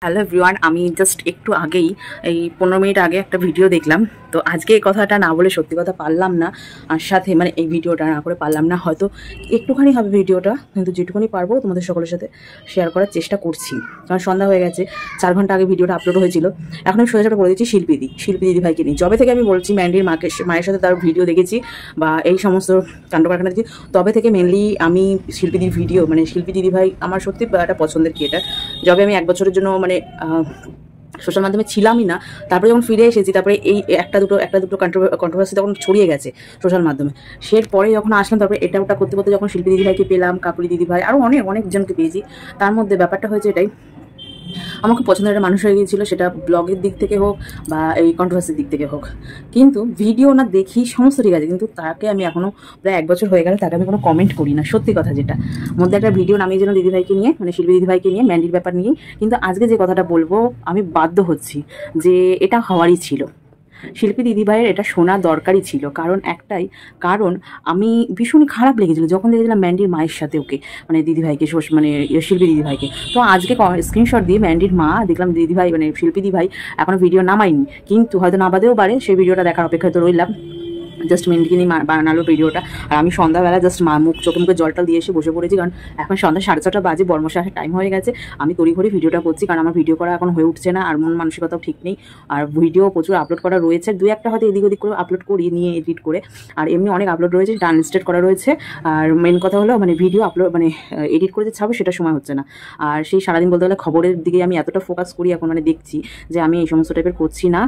Hello everyone, আমি just একটু আগেই এই 15 মিনিট আগে একটা ভিডিও দেখলাম। তো আজকে এই কথাটা না বলে সত্যি কথা পারলাম না, আর সাথে মানে এই ভিডিওটা না করে পারলাম না। হয়তো একটুখানি হবে ভিডিওটা, কিন্তু যেটুকুনি পারবো তোমাদের সকলের সাথে শেয়ার করার চেষ্টা করছি। কারণ সন্ধ্যা হয়ে গেছে, 4 ঘন্টা আগে ভিডিওটা আপলোড হয়েছিল। এখন আমি সোজা বলে দিচ্ছি শিল্পী দিদিভাইকে নিয়ে। যবে থেকে আমি বলছি ম্যান্ডির মায়ের সাথে তার ভিডিও দেখেছি বা এই সমস্ত কাণ্ড কারখানা দেখি, তবে থেকে মেনলি আমি শিল্পীদির ভিডিও মানে শিল্পী দিদিভাই আমার সত্যি একটা পছন্দের ক্রিয়েটার। যবে আমি 1 বছরের জন্য মানে সোশ্যাল মাধ্যমে ছিলামই না, তারপরে যখন ফিরে এসেছি, তারপরে এই একটা দুটো কন্ট্রোভার্সি তখন ছড়িয়ে গেছে সোশ্যাল মাধ্যমে। পরে যখন আসলাম, তারপরে এটা ওটা করতে করতে যখন শিল্পী দিদিভাইকে পেলাম, কাপুরি দিদিভাই, আরও অনেকজনকে পেয়েছি। তার মধ্যে ব্যাপারটা হয়েছে এটাই, আমার খুব পছন্দের একটা মানুষ হয়ে গিয়েছিলো, সেটা ব্লগের দিক থেকে হোক বা এই কন্ট্রোভার্সির দিক থেকে হোক। কিন্তু ভিডিও না দেখি সমস্ত ঠিক আছে, কিন্তু তাকে আমি এখনও প্রায় 1 বছর হয়ে গেল তাকে আমি কোনো কমেন্ট করি না, সত্যি কথা যেটা। মধ্যে একটা ভিডিও নামিয়ে যেন দিদিভাইকে নিয়ে, মানে শিল্পী দিদিভাইকে নিয়ে, ম্যান্ডির ব্যাপার নিয়ে। কিন্তু আজকে যে কথাটা বলবো আমি বাধ্য হচ্ছি যে এটা হওয়ারই ছিল, শিল্পী দিদিভাইয়ের এটা শোনা দরকারই ছিল। কারণ আমি ভীষণ খারাপ লেগেছিলো যখন দেখেছিলাম ম্যান্ডির মায়ের সাথে ওকে, মানে দিদিভাইকে, মানে শিল্পী দিদিভাইকে। তো আজকে স্ক্রিনশট দিয়ে ম্যান্ডির মা দেখলাম দিদিভাই মানে শিল্পী দিদিভাই এখনও ভিডিও নামায়নি, কিন্তু হয়তো নামাতেও পারে, সেই ভিডিওটা দেখার অপেক্ষায় তো রইলাম। জাস্ট মেন্ডিকে নিয়ে বানালো ভিডিওটা। আর আমি সন্ধ্যাবেলা জাস্ট চোখে মুখে জলটা দিয়ে এসে বসে পড়েছি, কারণ এখন সন্ধ্যা 6:30 বাজে, বর্মশা আসার টাইম হয়ে গেছে। আমি তড়িঘড়ি ভিডিওটা করছি, কারণ আমার ভিডিও করা এখন হয়ে উঠছে না, আর মন মানসিকতাও ঠিক নেই। আর ভিডিও প্রচুর আপলোড করা রয়েছে, 2-1টা হয়তো এদিক ওদিক করে আপলোড করি নিয়ে এডিট করে, আর এমনি অনেক আপলোড রয়েছে, সেটা আনলিস্টেড করা রয়েছে। আর মেন কথা হলো মানে ভিডিও আপলোড মানে এডিট করে যে ছাড়বো সেটা সময় হচ্ছে না। আর সেই সারাদিন বলতে গেলে খবরের দিকে আমি এতটা ফোকাস করি এখন, মানে দেখছি যে আমি এই সমস্ত টাইপের করছি না।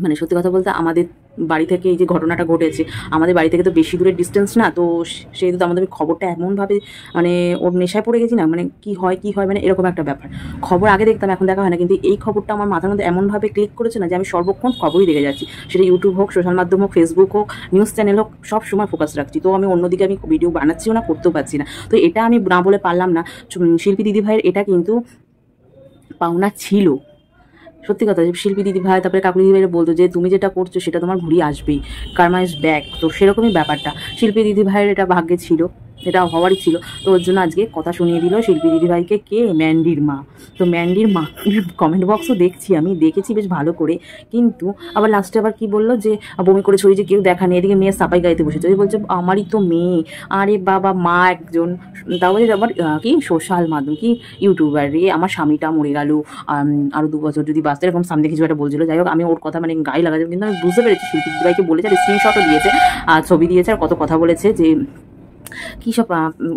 মানে সত্যি কথা বলতে আমাদের বাড়ি থেকে এই যে ঘটনাটা ঘটেছে, আমাদের বাড়ি থেকে তো বেশি দূরের ডিস্টেন্স না, তো সেহেতু তো আমাদের খবরটা এমনভাবে মানে ওর নেশায় পড়ে গেছি না, মানে কি হয় মানে এরকম একটা ব্যাপার। খবর আগে দেখতাম, এখন দেখা হয় না, কিন্তু এই খবরটা আমার মাথার মধ্যে এমনভাবে ক্লিক করেছে না যে আমি সর্বক্ষণ খবরই দেখে যাচ্ছি, সেটা ইউটিউব হোক, সোশ্যাল মাধ্যম হোক, ফেসবুক হোক, নিউজ চ্যানেল হোক, সব সময় ফোকাস রাখছি। তো আমি অন্যদিকে আমি ভিডিও বানাচ্ছিও না, করতেও পারছি না। তো এটা আমি না বলে পারলাম না। শিল্পী দিদিভাইয়ের এটা কিন্তু পাওনা ছিল, সত্যি কথা। শিল্পী দিদিভাই তারপরে কাকুলি দিদিভাইরা বলতো যে তুমি যেটা করছো সেটা তোমার ঘুরিয়ে আসবেই, কার্মা ইজ ব্যাক। তো সেরকমই ব্যাপারটা শিল্পী দিদিভাইয়ের এটা ভাগ্যে ছিল, এটা হওয়ারই ছিল। তো ওর জন্য আজকে কথা শুনিয়ে দিল শিল্পী দিদিভাইকে কে, ম্যান্ডির মা। তো ম্যান্ডির মা কমেন্ট বক্সও দেখেছি বেশ ভালো করে, কিন্তু আবার লাস্টে আবার কি বললো যে বমি করে ছড়িয়ে যে কেউ দেখা নেই, এদিকে মেয়ে সাপাই গাইতে বসেছে, ওই বলছে আমারই তো মেয়ে, আরে বাবা মা একজন, তাও বলছে আবার কি সোশ্যাল মাধ্যম কি ইউটিউবার রে, আমার স্বামীটা মরে গেল, আরও 2 বছর যদি বাঁচতে, এরকম সামনে কিছু একটা বলছিল। যাই হোক, আমি ওর কথা মানে গায়ে লাগাচ্ছি, কিন্তু আমি বুঝতে পেরেছি শিল্পী দিদিভাইকে বলেছে, আর স্ক্রিনশটও দিয়েছে, আর ছবি দিয়েছে, আর কত কথা বলেছে যে কী সব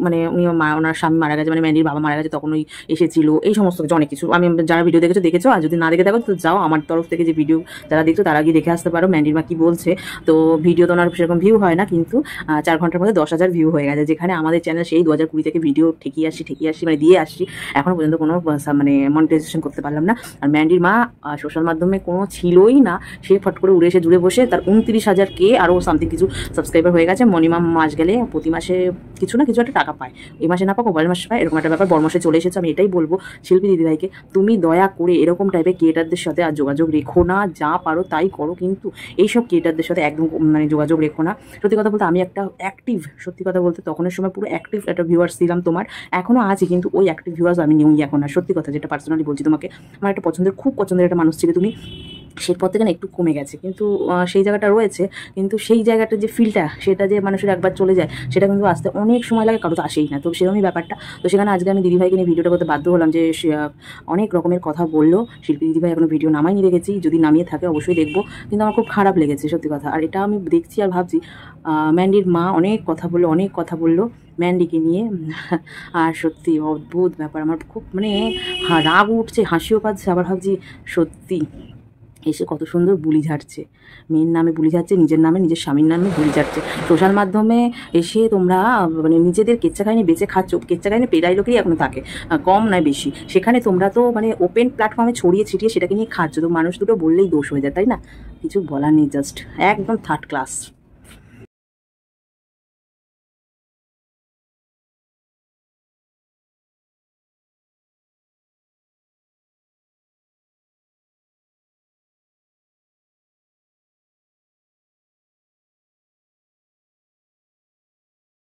মানে উনি ওনার স্বামী মারা গেছে, মানে ম্যান্ডির বাবা মারা গেছে, তখন ওই এসেছিল, এই সমস্ত কিছু অনেক কিছু। আমি যারা ভিডিও দেখেছো, আর যদি না দেখে থাকো তো যাও আমার তরফ থেকে যে ভিডিও যারা দেখছো তারা গিয়ে দেখে আসতে পারো ম্যান্ডির মা কী বলছে। তো ভিডিও তো ওনার সেরকম ভিউ হয় না, কিন্তু 4 ঘন্টার মধ্যে 10,000 ভিউ হয়ে গেছে, যেখানে আমাদের চ্যানেল সেই 2020 থেকে ভিডিও ঠেকিয়ে আসছি মানে দিয়ে আসছি, এখনও পর্যন্ত কোনো মানে মনিটাইজেশন করতে পারলাম না। আর ম্যান্ডির মা সোশ্যাল মাধ্যমে কোনো ছিলই না, সে ফট করে উড়ে এসে জুড়ে বসে তার 29,000 কে আরও সামথিং কিছু সাবস্ক্রাইবার হয়ে গেছে। মিনিমাম মাস গেলে প্রতি মাসে কিছু না কিছু একটা টাকা পায়, এই মাসে না পাক পরের মাসে পায়, এরকম একটা ব্যাপার বর্মশে চলে এসেছে। আমি এটাই বলবো শিল্পী দিদিভাইকে, তুমি দয়া করে এরকম টাইপের ক্রিয়েটারদের সাথে আর যোগাযোগ রেখো না, যা পারো তাই করো, কিন্তু এইসব ক্রিয়েটারদের সাথে একদম মানে যোগাযোগ রেখো না। সত্যি কথা বলতে আমি একটা অ্যাক্টিভ, সত্যি কথা বলতে তখনের সময় পুরো অ্যাক্টিভ একটা ভিউয়ার্স ছিলাম তোমার, এখনও আছে, কিন্তু ওই অ্যাক্টিভ ভিউয়ার্স আমি নিই এখন আর। সত্যি কথা যেটা পার্সোনালি বলছি তোমাকে, আমার একটা খুব পছন্দের একটা মানুষ ছিল তুমি, সেই পর থেকে না একটু কমে গেছে, কিন্তু সেই জায়গাটা রয়েছে, কিন্তু সেই জায়গাটার যে ফিলটা সেটা যে মানুষের একবার চলে যায় সেটা কিন্তু আসতে অনেক সময় লাগে, কারো তো আসেই না। তো সেরকমই ব্যাপারটা। তো সেখানে আজকে আমি দিদিভাইকে নিয়ে ভিডিওটা করতে বাধ্য হলাম, যে অনেক রকমের কথা বললো শিল্পী দিদিভাই, এখনো ভিডিও নামাইনি রেখেছি, যদি নামিয়ে থাকে অবশ্যই দেখবো, কিন্তু আমার খুব খারাপ লেগেছে সত্যি কথা। আর এটা আমি দেখছি আর ভাবছি ম্যান্ডির মা অনেক কথা বললো ম্যান্ডিকে নিয়ে, আর সত্যি অদ্ভুত ব্যাপার। আমার খুব মানে রাগ উঠছে, হাসিও পাচ্ছে, আবার ভাবছি সত্যি এসে কত সুন্দর বুলি ঝাড়ছে, মেয়ের নামে বুলি ঝাড়ছে, নিজের নামে, নিজের স্বামীর নামে বুলি ঝাড়ছে। সোশ্যাল মাধ্যমে এসে তোমরা মানে নিজেদের কেচ্চা কাহিনী বেঁচে খাচ্ছ, কেচ্চা কাহিনী পেরাই লোকেরই এখনো থাকে, কম নয় বেশি, সেখানে তোমরা তো মানে ওপেন প্ল্যাটফর্মে ছড়িয়ে ছিটিয়ে সেটাকে নিয়ে খাচ্ছ, তো মানুষ দুটো বললেই দোষ হয়ে যায়, তাই না? কিছু বলার নেই, জাস্ট একদম থার্ড ক্লাস।